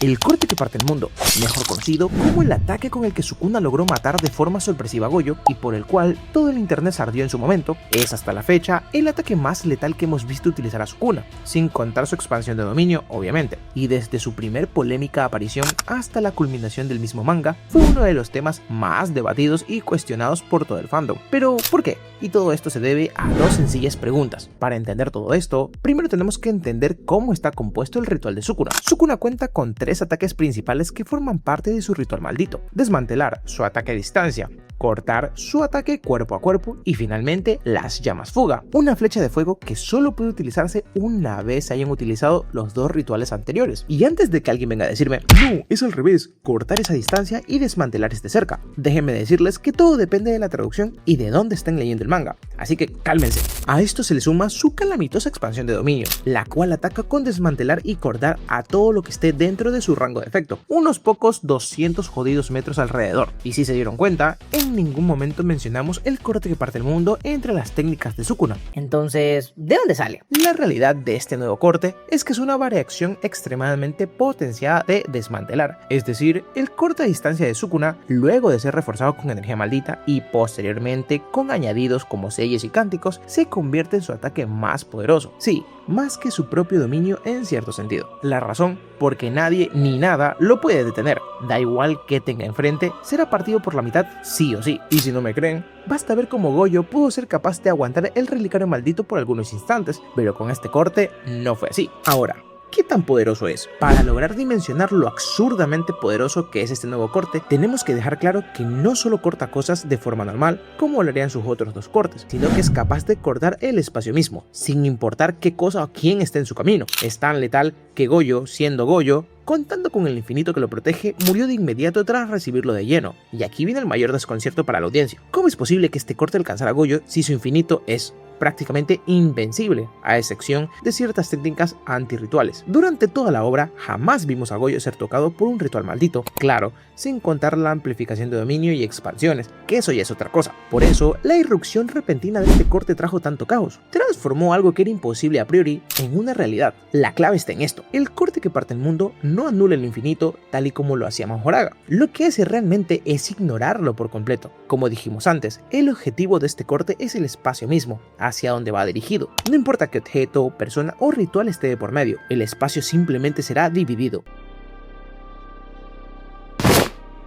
el corte que parte el mundo, mejor conocido como el ataque con el que Sukuna logró matar de forma sorpresiva a Goyo y por el cual todo el internet se ardió en su momento, es hasta la fecha el ataque más letal que hemos visto utilizar a Sukuna, sin contar su expansión de dominio, obviamente, y desde su primer polémica aparición hasta la culminación del mismo manga, fue uno de los temas más debatidos y cuestionados por todo el fandom. Pero, ¿por qué? Y todo esto se debe a dos sencillas preguntas. Para entender todo esto, primero tenemos que entender cómo está compuesto el ritual de Sukuna. Sukuna cuenta con 3 ataques principales que forman parte de su ritual maldito: desmantelar, su ataque a distancia; cortar, su ataque cuerpo a cuerpo; y finalmente las llamas fuga, una flecha de fuego que solo puede utilizarse una vez se hayan utilizado los 2 rituales anteriores. Y antes de que alguien venga a decirme, no, es al revés, cortar es a distancia y desmantelar es de cerca, déjenme decirles que todo depende de la traducción y de dónde estén leyendo el manga, así que cálmense. A esto se le suma su calamitosa expansión de dominio, la cual ataca con desmantelar y cortar a todo lo que esté dentro de su rango de efecto, unos pocos 200 jodidos metros alrededor. Y si se dieron cuenta, en ningún momento mencionamos el corte que parte el mundo entre las técnicas de Sukuna. Entonces, ¿de dónde sale? La realidad de este nuevo corte es que es una variación extremadamente potenciada de desmantelar, es decir, el corte a distancia de Sukuna, luego de ser reforzado con energía maldita y posteriormente con añadidos como selles y cánticos, se convierte en su ataque más poderoso. Sí, más que su propio dominio en cierto sentido. La razón, porque nadie ni nada lo puede detener. Da igual que tenga enfrente, será partido por la mitad sí o sí. Y si no me creen, basta ver cómo Goyo pudo ser capaz de aguantar el relicario maldito por algunos instantes, pero con este corte no fue así. Ahora, ¿qué tan poderoso es? Para lograr dimensionar lo absurdamente poderoso que es este nuevo corte, tenemos que dejar claro que no solo corta cosas de forma normal, como lo harían sus otros 2 cortes, sino que es capaz de cortar el espacio mismo, sin importar qué cosa o quién esté en su camino. Es tan letal que Goyo, siendo Goyo, contando con el infinito que lo protege, murió de inmediato tras recibirlo de lleno. Y aquí viene el mayor desconcierto para la audiencia. ¿Cómo es posible que este corte alcanzara a Goyo si su infinito es prácticamente invencible, a excepción de ciertas técnicas antirrituales? Durante toda la obra jamás vimos a Goyo ser tocado por un ritual maldito, claro, sin contar la amplificación de dominio y expansiones, que eso ya es otra cosa. Por eso, la irrupción repentina de este corte trajo tanto caos, transformó algo que era imposible a priori en una realidad. La clave está en esto: el corte que parte el mundo no anula el infinito tal y como lo hacía Majoraga, lo que hace realmente es ignorarlo por completo. Como dijimos antes, el objetivo de este corte es el espacio mismo, hacia donde va dirigido. No importa qué objeto, persona o ritual esté de por medio, el espacio simplemente será dividido.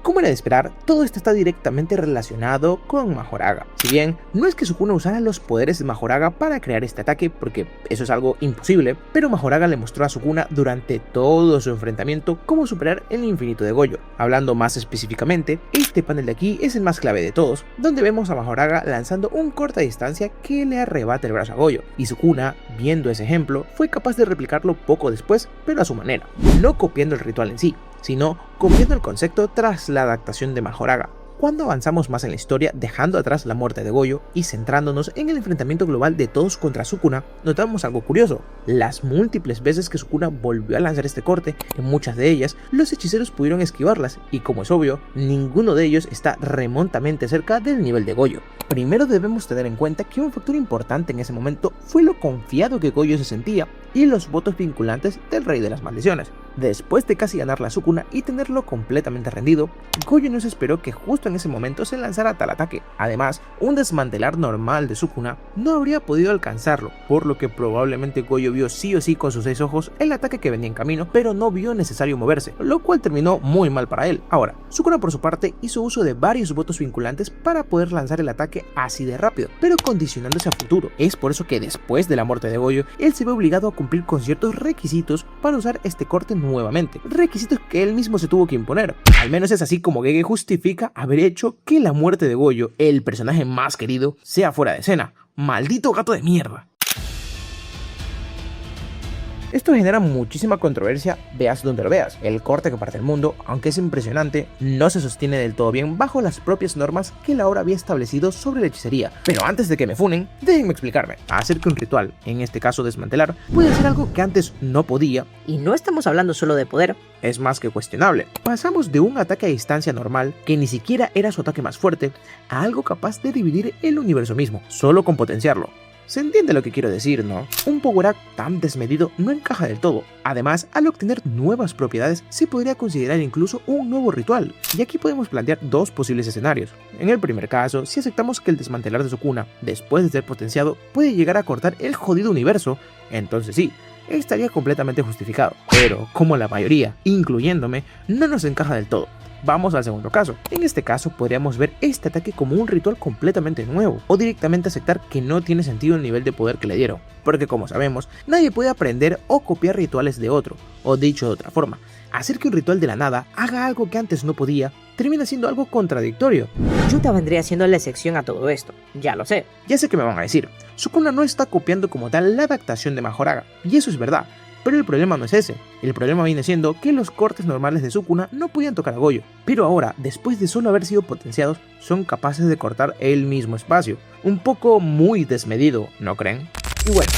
Como era de esperar, todo esto está directamente relacionado con Majoraga. Si bien no es que Sukuna usara los poderes de Majoraga para crear este ataque, porque eso es algo imposible, pero Majoraga le mostró a Sukuna durante todo su enfrentamiento cómo superar el infinito de Goyo. Hablando más específicamente, este panel de aquí es el más clave de todos, donde vemos a Majoraga lanzando un corte a distancia que le arrebata el brazo a Goyo, y Sukuna, viendo ese ejemplo, fue capaz de replicarlo poco después, pero a su manera, no copiando el ritual en sí, sino copiando el concepto tras la adaptación de Majoraga. Cuando avanzamos más en la historia, dejando atrás la muerte de Goyo y centrándonos en el enfrentamiento global de todos contra Sukuna, notamos algo curioso: las múltiples veces que Sukuna volvió a lanzar este corte, en muchas de ellas, los hechiceros pudieron esquivarlas, y como es obvio, ninguno de ellos está remotamente cerca del nivel de Goyo. Primero debemos tener en cuenta que un factor importante en ese momento fue lo confiado que Goyo se sentía y los votos vinculantes del Rey de las Maldiciones. Después de casi ganarle a Sukuna y tenerlo completamente rendido, Goyo no se esperó que justo en ese momento se lanzara tal ataque. Además, un desmantelar normal de Sukuna no habría podido alcanzarlo, por lo que probablemente Goyo vio sí o sí con sus 6 ojos el ataque que venía en camino, pero no vio necesario moverse, lo cual terminó muy mal para él. Ahora, Sukuna por su parte hizo uso de varios votos vinculantes para poder lanzar el ataque así de rápido, pero condicionándose a futuro. Es por eso que después de la muerte de Goyo, él se ve obligado a cumplir con ciertos requisitos para usar este corte nuevamente, requisitos que él mismo se tuvo que imponer. Al menos es así como Gege justifica haber hecho que la muerte de Goyo, el personaje más querido, sea fuera de escena. ¡Maldito gato de mierda! Esto genera muchísima controversia, veas donde lo veas. El corte que parte el mundo, aunque es impresionante, no se sostiene del todo bien bajo las propias normas que la obra había establecido sobre la hechicería. Pero antes de que me funen, déjenme explicarme. Hacer que un ritual, en este caso desmantelar, puede ser algo que antes no podía, y no estamos hablando solo de poder, es más que cuestionable. Pasamos de un ataque a distancia normal, que ni siquiera era su ataque más fuerte, a algo capaz de dividir el universo mismo, solo con potenciarlo. Se entiende lo que quiero decir, ¿no? Un power up tan desmedido no encaja del todo. Además, al obtener nuevas propiedades se podría considerar incluso un nuevo ritual. Y aquí podemos plantear dos posibles escenarios. En el primer caso, si aceptamos que el desmantelar de Sukuna, después de ser potenciado, puede llegar a cortar el jodido universo, entonces sí, estaría completamente justificado. Pero, como la mayoría, incluyéndome, no nos encaja del todo. Vamos al segundo caso. En este caso podríamos ver este ataque como un ritual completamente nuevo, o directamente aceptar que no tiene sentido el nivel de poder que le dieron, porque como sabemos, nadie puede aprender o copiar rituales de otro, o dicho de otra forma, hacer que un ritual de la nada haga algo que antes no podía, termina siendo algo contradictorio. Yuta vendría siendo la excepción a todo esto, ya lo sé. Ya sé que me van a decir, Sukuna no está copiando como tal la adaptación de Majoraga, y eso es verdad. Pero el problema no es ese, el problema viene siendo que los cortes normales de Sukuna no podían tocar a Goyo, pero ahora, después de solo haber sido potenciados, son capaces de cortar el mismo espacio. Un poco muy desmedido, ¿no creen? Y bueno,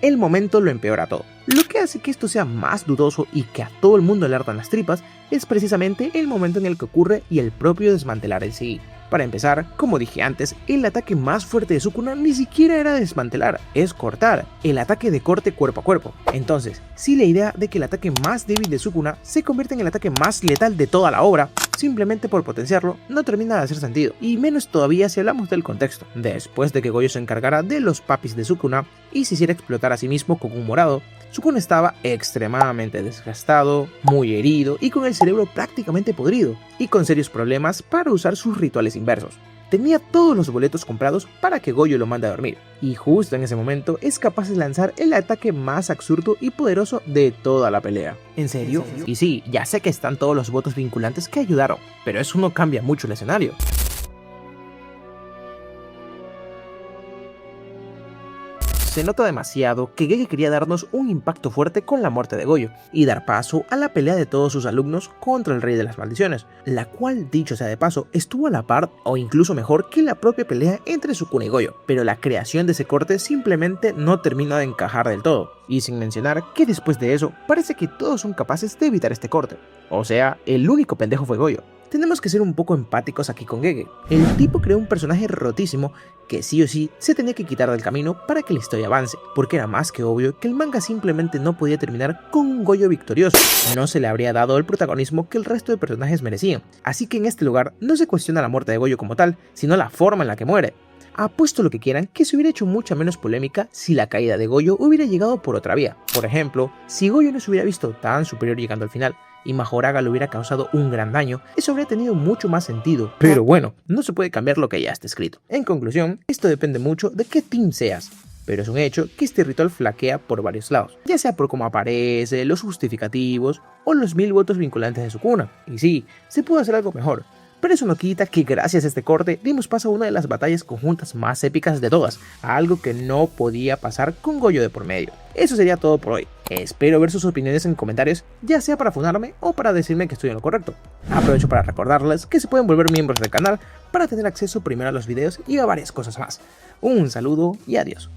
el momento lo empeora todo. Lo que hace que esto sea más dudoso y que a todo el mundo le ardan las tripas es precisamente el momento en el que ocurre y el propio desmantelar el CI. Para empezar, como dije antes, el ataque más fuerte de Sukuna ni siquiera era desmantelar, es cortar, el ataque de corte cuerpo a cuerpo. Entonces, si la idea de que el ataque más débil de Sukuna se convierte en el ataque más letal de toda la obra, simplemente por potenciarlo, no termina de hacer sentido, y menos todavía si hablamos del contexto. Después de que Goyo se encargara de los papis de Sukuna y se hiciera explotar a sí mismo con un morado, Sukuna estaba extremadamente desgastado, muy herido y con el cerebro prácticamente podrido, y con serios problemas para usar sus rituales inversos. Tenía todos los boletos comprados para que Goyo lo mande a dormir, y justo en ese momento es capaz de lanzar el ataque más absurdo y poderoso de toda la pelea. ¿En serio? Y sí, ya sé que están todos los votos vinculantes que ayudaron, pero eso no cambia mucho el escenario. Se nota demasiado que Gege quería darnos un impacto fuerte con la muerte de Goyo y dar paso a la pelea de todos sus alumnos contra el Rey de las Maldiciones, la cual, dicho sea de paso, estuvo a la par o incluso mejor que la propia pelea entre Sukuna y Goyo, pero la creación de ese corte simplemente no termina de encajar del todo, y sin mencionar que después de eso parece que todos son capaces de evitar este corte, o sea, el único pendejo fue Goyo. Tenemos que ser un poco empáticos aquí con Gege. El tipo creó un personaje rotísimo que sí o sí se tenía que quitar del camino para que la historia avance, porque era más que obvio que el manga simplemente no podía terminar con un Goyo victorioso, no se le habría dado el protagonismo que el resto de personajes merecían, así que en este lugar no se cuestiona la muerte de Goyo como tal, sino la forma en la que muere. Apuesto lo que quieran que se hubiera hecho mucha menos polémica si la caída de Goyo hubiera llegado por otra vía. Por ejemplo, si Goyo no se hubiera visto tan superior llegando al final, y Majoraga le hubiera causado un gran daño, eso habría tenido mucho más sentido. Pero bueno, no se puede cambiar lo que ya está escrito. En conclusión, esto depende mucho de qué team seas, pero es un hecho que este ritual flaquea por varios lados, ya sea por cómo aparece, los justificativos o los 1000 votos vinculantes de Sukuna. Y sí, se pudo hacer algo mejor, pero eso no quita que gracias a este corte dimos paso a una de las batallas conjuntas más épicas de todas, a algo que no podía pasar con Goyo de por medio. Eso sería todo por hoy. Espero ver sus opiniones en comentarios, ya sea para funarme o para decirme que estoy en lo correcto. Aprovecho para recordarles que se pueden volver miembros del canal para tener acceso primero a los videos y a varias cosas más. Un saludo y adiós.